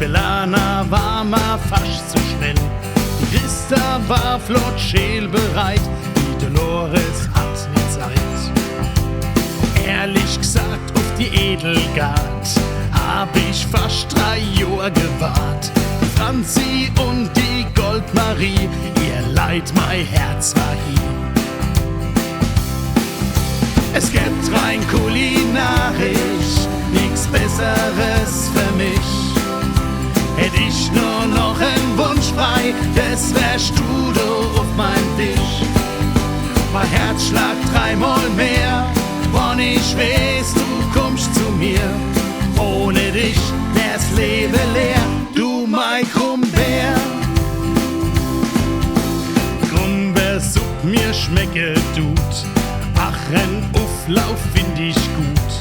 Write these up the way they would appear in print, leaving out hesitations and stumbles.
Belana war ma fast zu schnell. Die Christa war flott scheel bereit, die Dolores hat nie Zeit. Ehrlich gesagt, auf die Edelgard hab ich fast 3 Jahre gewahrt. Die Franzi und die Goldmarie, ihr Leid, mein Herz war hier. Es gibt rein kulinarisch nix Besseres für mich. Hätt ich nur noch einen Wunsch frei, das wärst du auf meinem Tisch. Mein Herz schlagt 3-mal mehr, wann ich weiß, du kommst zu mir. Ohne dich wär's Leben leer, du mein Krummbeer. Krummbeersupp mir schmecke tut, ach, ein Auflauf find ich gut.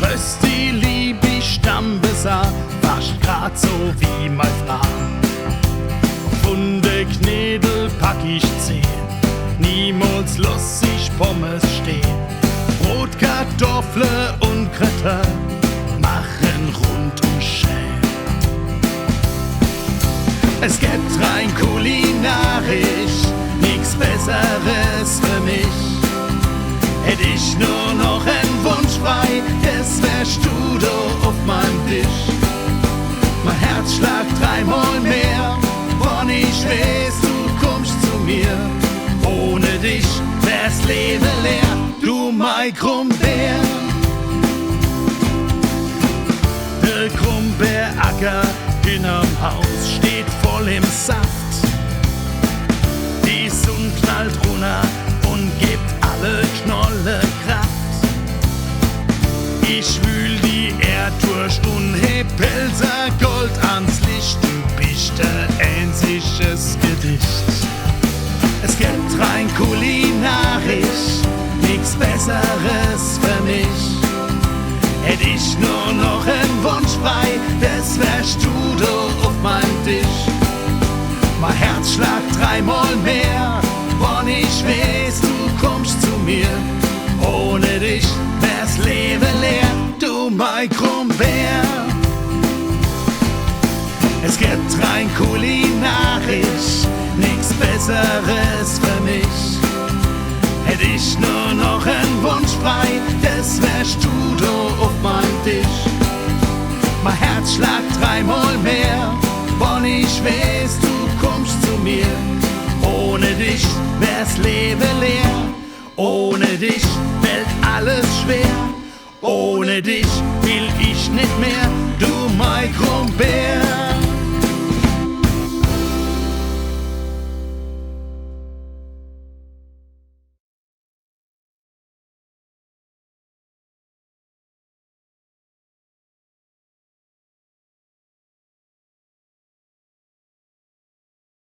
Rösti lieb ich Stammbesser, fast grad so wie mein Frau. Funde Knädel pack ich 10, niemals lass ich Pommes stehen. Brot, Kartoffeln und Kräuter machen rundum schön. Es gibt rein kulinarisch nix Besseres für mich. Hätt ich nur noch einen Wunsch frei, das wärst du da auf meinem Tisch. Mein Herz schlagt 3-mal mehr, wann ich weiß, du kommst zu mir. Ohne dich wär's Leben leer, du mein Krummbeer. Der Krummbeeracker hinterm Haus steht voll im Saft. Die Sonne knallt runter und gibt alle Knolle Kraft. Ich wühl die Erd durch und heb Pelzer Gold ans Licht. Du bist ein einziges Gedicht. Es gibt rein kulinarisch nix Besseres für mich. Hätt ich nur noch einen Wunsch frei, das wärst du da auf meinem Tisch. Mein Herz schlagt 3-mal mehr, wann ich weiß, du kommst zu mir. Ohne dich wär's Leben leer, du mein Krummbeer. Es gibt rein kulinarisch nix Besseres für mich. Hätt ich nur noch einen Wunsch frei, das wärst du da auf meinem Tisch. Mein Herz schlagt 3-mal mehr, wann ich weiß, du kommst zu mir. Ohne dich wär's Leben leer, ohne dich fällt alles schwer. Ohne dich